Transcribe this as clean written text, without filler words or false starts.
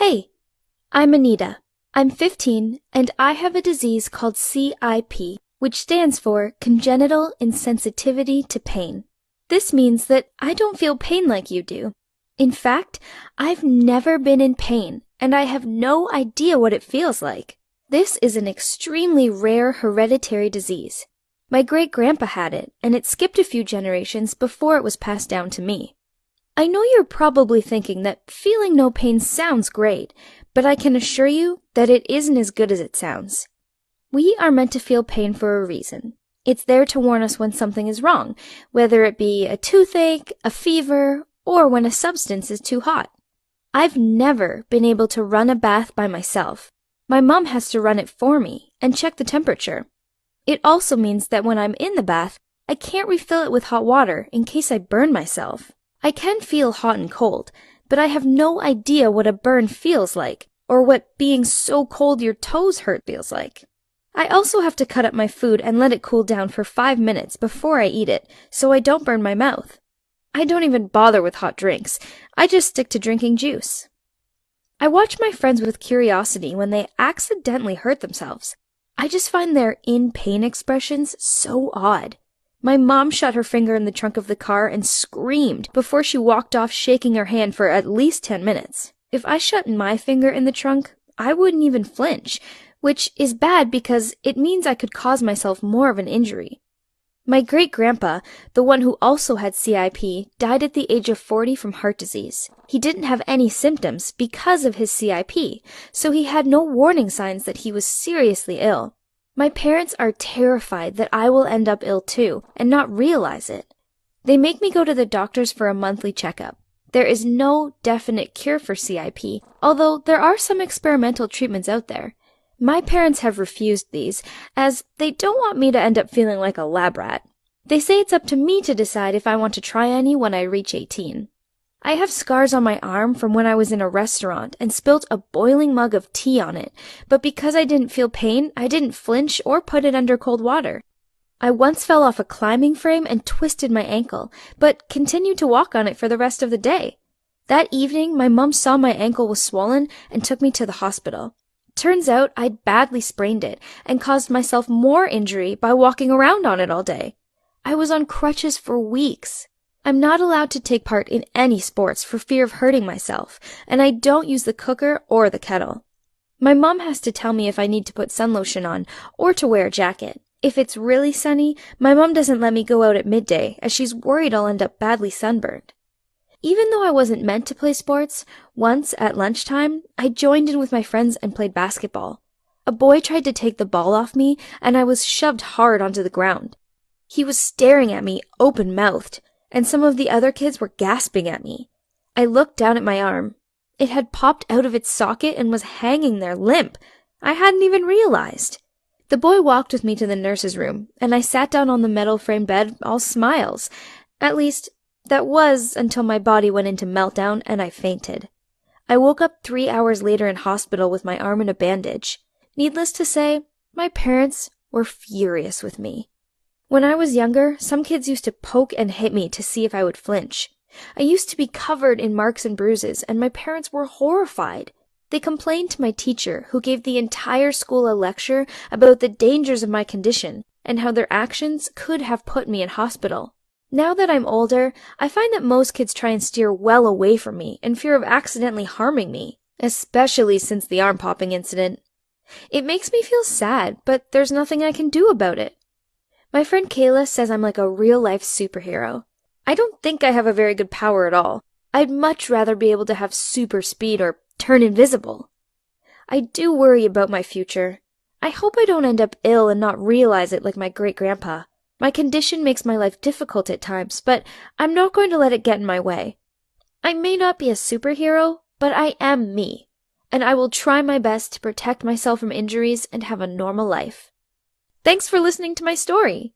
Hey, I'm Anita. I'm 15 and I have a disease called CIP, which stands for Congenital Insensitivity to Pain. This means that I don't feel pain like you do. In fact, I've never been in pain and I have no idea what it feels like. This is an extremely rare hereditary disease. My great-grandpa had it, and it skipped a few generations before it was passed down to me. I know you're probably thinking that feeling no pain sounds great, but I can assure you that it isn't as good as it sounds. We are meant to feel pain for a reason. It's there to warn us when something is wrong, whether it be a toothache, a fever, or when a substance is too hot. I've never been able to run a bath by myself. My mom has to run it for me and check the temperature. It also means that when I'm in the bath, I can't refill it with hot water in case I burn myself. I can feel hot and cold, but I have no idea what a burn feels like, or what being so cold your toes hurt feels like. I also have to cut up my food and let it cool down for 5 minutes before I eat it, so I don't burn my mouth. I don't even bother with hot drinks. I just stick to drinking juice. I watch my friends with curiosity when they accidentally hurt themselves. I just find their in-pain expressions so odd. My mom shut her finger in the trunk of the car and screamed before she walked off, shaking her hand for at least 10 minutes. If I shut my finger in the trunk, I wouldn't even flinch, which is bad because it means I could cause myself more of an injury. My great-grandpa, the one who also had CIP, died at the age of 40 from heart disease. He didn't have any symptoms because of his CIP, so he had no warning signs that he was seriously ill. My parents are terrified that I will end up ill too and not realize it. They make me go to the doctors for a monthly checkup. There is no definite cure for CIP, although there are some experimental treatments out there. My parents have refused these, as they don't want me to end up feeling like a lab rat. They say it's up to me to decide if I want to try any when I reach 18. I have scars on my arm from when I was in a restaurant and spilt a boiling mug of tea on it, but because I didn't feel pain, I didn't flinch or put it under cold water. I once fell off a climbing frame and twisted my ankle, but continued to walk on it for the rest of the day. That evening, my mom saw my ankle was swollen and took me to the hospital. Turns out I'd badly sprained it and caused myself more injury by walking around on it all day. I was on crutches for weeks. I'm not allowed to take part in any sports for fear of hurting myself, and I don't use the cooker or the kettle. My mom has to tell me if I need to put sun lotion on or to wear a jacket. If it's really sunny, my mom doesn't let me go out at midday as she's worried I'll end up badly sunburned. Even though I wasn't meant to play sports, once at lunchtime, I joined in with my friends and played basketball. A boy tried to take the ball off me, and I was shoved hard onto the ground. He was staring at me open-mouthed, and some of the other kids were gasping at me. I looked down at my arm. It had popped out of its socket and was hanging there limp. I hadn't even realized. The boy walked with me to the nurse's room, and I sat down on the metal frame bed all smiles. At least, that was until my body went into meltdown and I fainted. I woke up 3 hours later in hospital with my arm in a bandage. Needless to say, my parents were furious with me. When I was younger, some kids used to poke and hit me to see if I would flinch. I used to be covered in marks and bruises, and my parents were horrified. They complained to my teacher, who gave the entire school a lecture about the dangers of my condition and how their actions could have put me in hospital. Now that I'm older, I find that most kids try and steer well away from me in fear of accidentally harming me, especially since the arm popping incident. It makes me feel sad, but there's nothing I can do about it. My friend Kayla says I'm like a real-life superhero. I don't think I have a very good power at all. I'd much rather be able to have super speed or turn invisible. I do worry about my future. I hope I don't end up ill and not realize it like my great-grandpa. My condition makes my life difficult at times, but I'm not going to let it get in my way. I may not be a superhero, but I am me, and I will try my best to protect myself from injuries and have a normal life. Thanks for listening to my story.